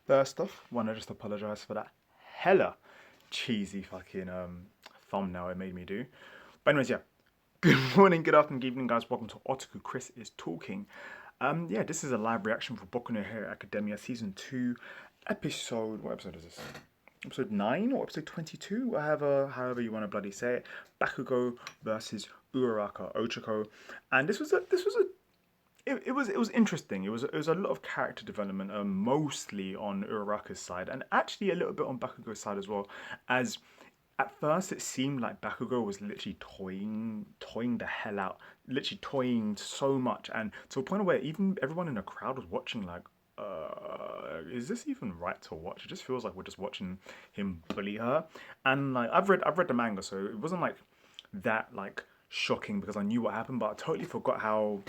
First off, want to just apologize for that hella cheesy fucking thumbnail it made me do. But anyways, yeah. Good morning, good afternoon, good evening, guys. Welcome to Otaku. Chris is talking. Yeah, this is a live reaction for Boku no Hero Academia season 2, episode. What episode is this? Episode 9 or episode 22, however you want to bloody say it. Bakugo versus Uraraka Ochako, and it was interesting. It was a lot of character development, mostly on Uraraka's side, and actually a little bit on Bakugo's side as well. As at first it seemed like Bakugo was literally toying the hell out, literally toying so much, and to a point where even everyone in the crowd was watching like, is this even right to watch? It just feels like we're just watching him bully her. And like I've read the manga, so it wasn't like that like shocking because I knew what happened, but I totally forgot how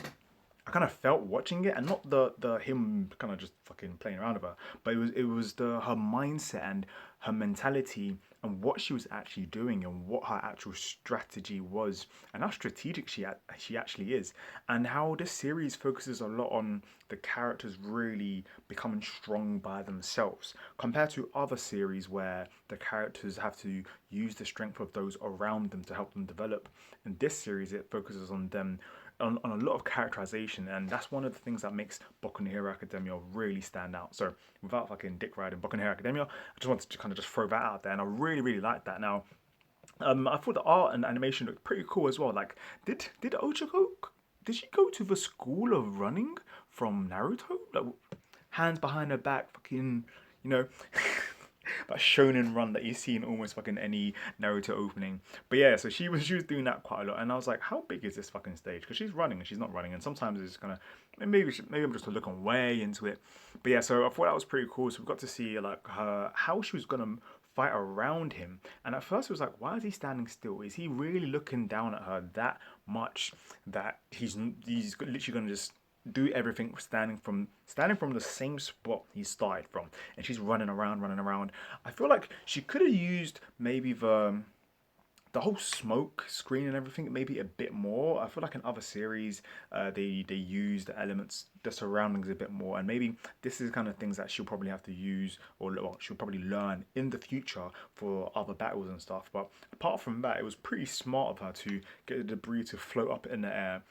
I kind of felt watching it, and not the him kind of just fucking playing around with her, but it was the her mindset and her mentality and what she was actually doing and what her actual strategy was and how strategic she actually is, and how this series focuses a lot on the characters really becoming strong by themselves compared to other series where the characters have to use the strength of those around them to help them develop. In this series, it focuses on them on a lot of characterization, and that's one of the things that makes Boku no Hero Academia really stand out. So without fucking dick riding Boku no Hero Academia, I just wanted to kind of just throw that out there, and I really like that. Now, I thought the art and animation looked pretty cool as well. Like, did Ochako, did she go to the school of running from Naruto? Like, hands behind her back, fucking, you know. That shonen run that you see in almost fucking any Naruto opening. But yeah, so she was doing that quite a lot, and I was like, how big is this fucking stage? Because she's running and she's not running, and sometimes it's kind of maybe I'm just looking way into it. But yeah, so I thought that was pretty cool. So we got to see like her how she was gonna fight around him, and at first it was like, why is he standing still? Is he really looking down at her that much that he's literally gonna just do everything standing from the same spot he started from, and she's running around. I feel like she could have used maybe the whole smoke screen and everything maybe a bit more. I feel like in other series, they use the elements, the surroundings a bit more, and maybe this is the kind of things that she'll probably have to use, or well, she'll probably learn in the future for other battles and stuff. But apart from that, it was pretty smart of her to get the debris to float up in the air.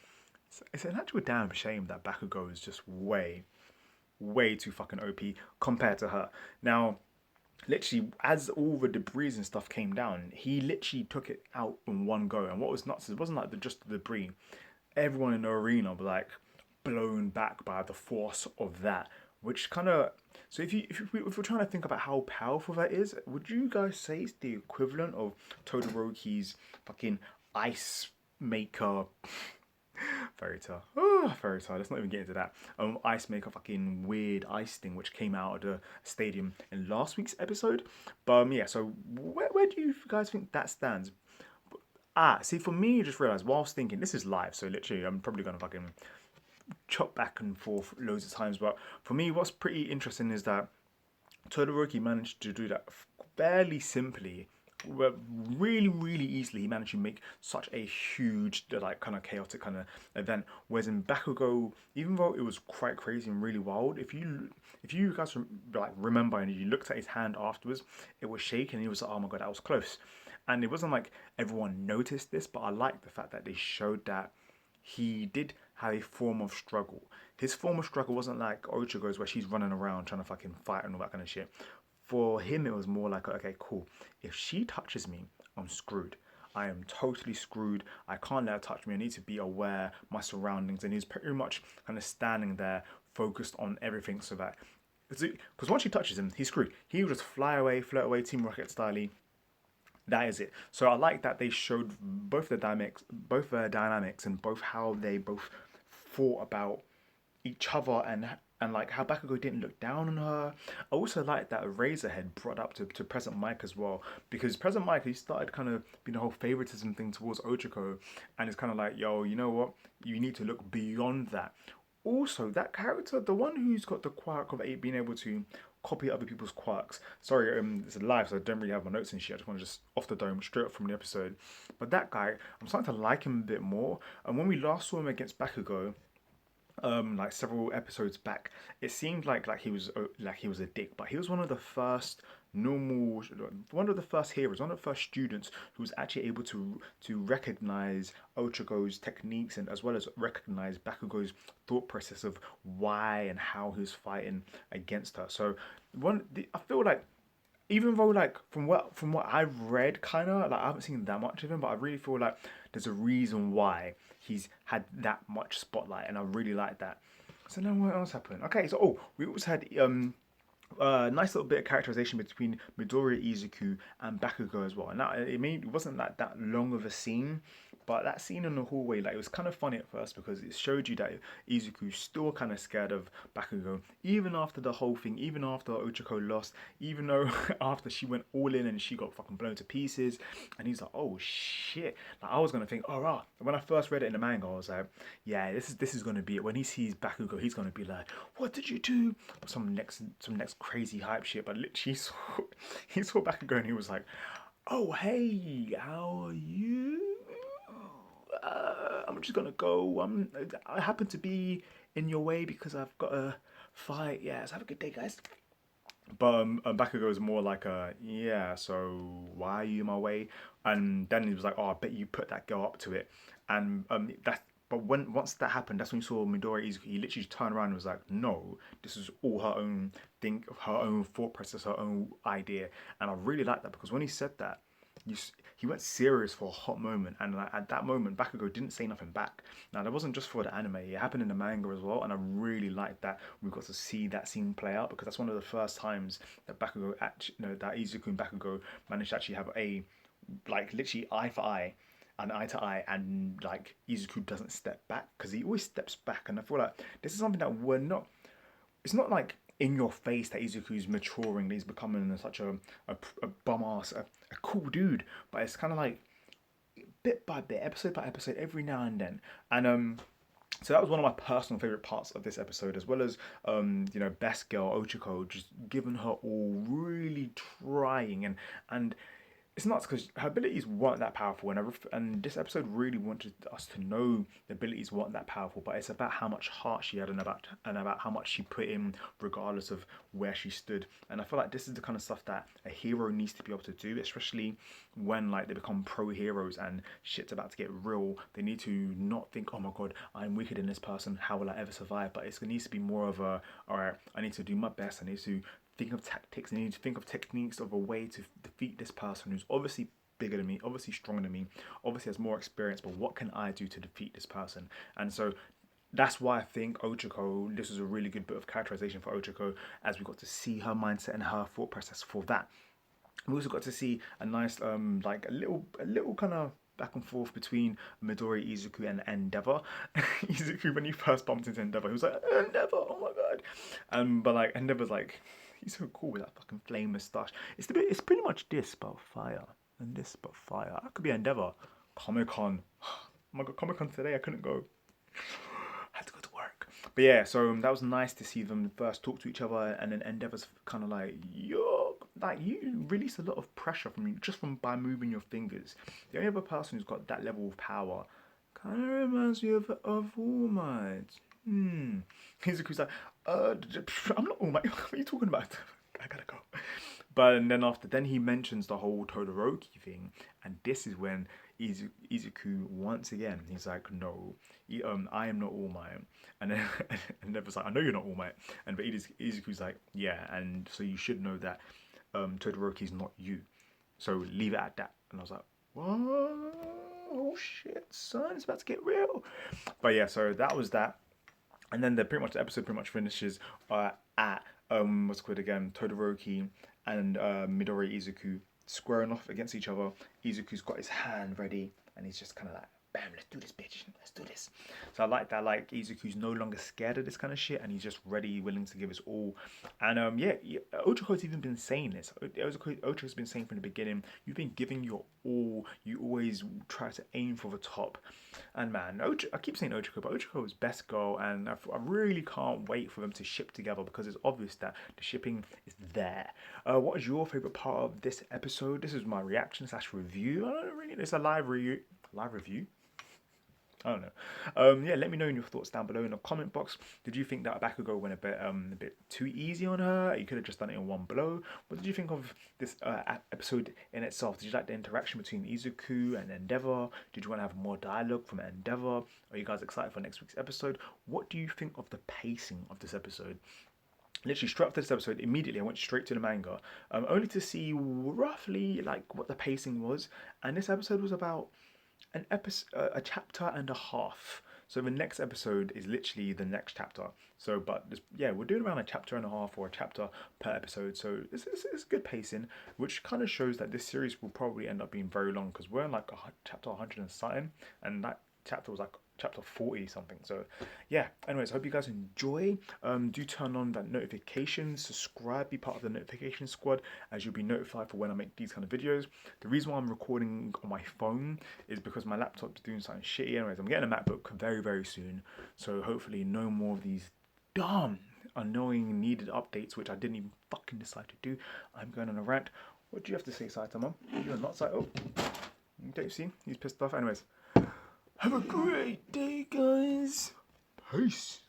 It's an actual damn shame that Bakugo is just way too fucking OP compared to her. Now, literally, as all the debris and stuff came down, he literally took it out in one go. And what was nuts, it wasn't like just the debris. Everyone in the arena was like blown back by the force of that. Which kind of, so if we're trying to think about how powerful that is, would you guys say it's the equivalent of Todoroki's fucking ice maker Fairy tale. Oh, fairy tale. Let's not even get into that. Ice make a fucking weird ice thing which came out of the stadium in last week's episode. But yeah, so where do you guys think that stands? See, for me, you just realised while I was thinking, this is live, so literally I'm probably gonna fucking chop back and forth loads of times. But for me, what's pretty interesting is that Todoroki managed to do that fairly simply, well, really easily. He managed to make such a huge, like, kind of chaotic kind of event. Whereas in Bakugo, even though it was quite crazy and really wild, if you guys like remember and you looked at his hand afterwards, it was shaking. And he was like, oh my god, that was close. And it wasn't like everyone noticed this, but I like the fact that they showed that he did have a form of struggle. His form of struggle wasn't like Ochago's where she's running around trying to fucking fight and all that kind of shit. For him, it was more like, okay, cool. If she touches me, I'm screwed. I am totally screwed. I can't let her touch me. I need to be aware of my surroundings. And he's pretty much kind of standing there, focused on everything, so that because once she touches him, he's screwed. He will just fly away, float away, Team Rocket style. That is it. So I like that they showed both their dynamics, and both how they both thought about each other, and like how Bakugo didn't look down on her. I also like that Razorhead brought up to Present Mike as well, because Present Mike, he started kind of being the whole favoritism thing towards Ochako, and it's kind of like, yo, you know what? You need to look beyond that. Also, that character, the one who's got the quirk of being able to copy other people's quirks. Sorry, it's a live, so I don't really have my notes and shit. I just want to just off the dome, straight up from the episode. But that guy, I'm starting to like him a bit more. And when we last saw him against Bakugo, like several episodes back, it seemed like he was a dick, but he was one of the first normal, one of the first heroes, one of the first students who was actually able to recognize Ochako's techniques and as well as recognize Bakugo's thought process of why and how he was fighting against her. So I feel like even though like from what I've read, kind of like I haven't seen that much of him, but I really feel like there's a reason why he's had that much spotlight, and I really like that. So now what else happened? Okay, so we also had nice little bit of characterization between Midoriya Izuku and Bakugo as well. And that it wasn't like that long of a scene, but that scene in the hallway, like it was kind of funny at first because it showed you that Izuku's still kind of scared of Bakugo, even after the whole thing, even after Ochako lost, even though after she went all in and she got fucking blown to pieces, and he's like, oh shit. Like I was gonna think, oh rah. When I first read it in the manga, I was like, yeah, this is gonna be it. When he sees Bakugo, he's gonna be like, what did you do? Some next crazy hype shit. But literally, he saw Bakugo and he was like, oh hey, how are you? I'm just gonna go. I happen to be in your way because I've got a fight. Yeah, so have a good day, guys. But Bakugo is more like a yeah. So why are you in my way? And then he was like, oh, I bet you put that girl up to it. And that. But when once that happened, that's when you saw Midori Izuku. He literally turned around and was like, "No, this is all her own thing, her own thought process, her own idea." And I really like that because when he said that, he went serious for a hot moment, and like, at that moment, Bakugo didn't say nothing back. Now that wasn't just for the anime; it happened in the manga as well, and I really liked that we got to see that scene play out because that's one of the first times that Bakugo actually, that Izuku and Bakugo managed to actually have a like literally eye for eye and eye to eye, and like Izuku doesn't step back because he always steps back, and I feel like this is something that we're not. It's not like in your face that Izuku's maturing, that he's becoming such a bum ass, a cool dude, but it's kind of like bit by bit, episode by episode, every now and then, and so that was one of my personal favorite parts of this episode, as well as best girl Ochako just giving her all, really trying, and it's nuts because her abilities weren't that powerful, and this episode really wanted us to know the abilities weren't that powerful, but it's about how much heart she had and about how much she put in, regardless of where she stood. And I feel like this is the kind of stuff that a hero needs to be able to do, especially when like they become pro heroes and shit's about to get real. They need to not think, oh my god, I'm weaker than this person. How will I ever survive? But it needs to be more of a, all right, I need to do my best. I need to think of tactics. I need to think of techniques of a way to defeat this person who's obviously bigger than me, obviously stronger than me, obviously has more experience, but what can I do to defeat this person? And so that's why I think Ochako, this was a really good bit of characterization for Ochako, as we got to see her mindset and her thought process for that. We also got to see a nice, like a little kind of back and forth between Midori Izuku and Endeavor. Izuku, when he first bumped into Endeavor, he was like, Endeavor, oh my god. But like Endeavor's like, he's so cool with that fucking flame moustache. It's pretty much this but fire. And this but fire. I could be Endeavor. Comic Con. Oh my god, Comic Con today, I couldn't go. I had to go to work. But yeah, so that was nice to see them first talk to each other, and then Endeavor's kind of like, yo, like you release a lot of pressure from just from by moving your fingers. The only other person who's got that level of power kind of reminds me of All Might. Izuku's like, I'm not All Might. What are you talking about? I gotta go. But and then then he mentions the whole Todoroki thing, and this is when Izuku once again he's like, no, I am not All Might, and then and Never's like, I know you're not All Might, and but Izuku's like, yeah, and so you should know that Todoroki's not you, so leave it at that. And I was like, what? Oh shit, son, it's about to get real. But yeah, so that was that. And then the episode pretty much finishes at what's it called again, Todoroki and Midori Izuku squaring off against each other. Izuku's got his hand ready, and he's just kind of like, bam, let's do this, bitch, let's do this. So I like that. Like Izuku's no longer scared of this kind of shit, and he's just ready, willing to give his all. And Ochako's even been saying this. Ochako's been saying from the beginning, you've been giving your all. You always try to aim for the top. And man, I keep saying Ochako, but Ochako is best girl, and I really can't wait for them to ship together because it's obvious that the shipping is there. What is your favorite part of this episode? This is my reaction / review. I don't really. It's a live review. Live review. I don't know. Yeah, let me know your thoughts down below in the comment box. Did you think that Bakugo went a bit too easy on her? You could have just done it in one blow. What did you think of this episode in itself? Did you like the interaction between Izuku and Endeavor? Did you want to have more dialogue from Endeavor? Are you guys excited for next week's episode? What do you think of the pacing of this episode? Literally straight after this episode, immediately I went straight to the manga, only to see roughly like what the pacing was. And this episode was about an episode, a chapter and a half. So the next episode is literally the next chapter. So, but this, yeah, we're doing around a chapter and a half or a chapter per episode. So it's good pacing, which kind of shows that this series will probably end up being very long because we're in like chapter 100 and something, and that chapter was like chapter 40 something. So yeah, anyways, I hope you guys enjoy. Do turn on that notification, subscribe, be part of the notification squad, as you'll be notified for when I make these kind of videos. The reason why I'm recording on my phone is because my laptop's doing something shitty. Anyways, I'm getting a MacBook very, very soon, so hopefully no more of these dumb annoying needed updates, which I didn't even fucking decide to do. I'm going on a rant. What do you have to say, Saitama? You're not Saitama. Oh, don't you see? He's pissed off. Anyways, have a great day, guys. Peace.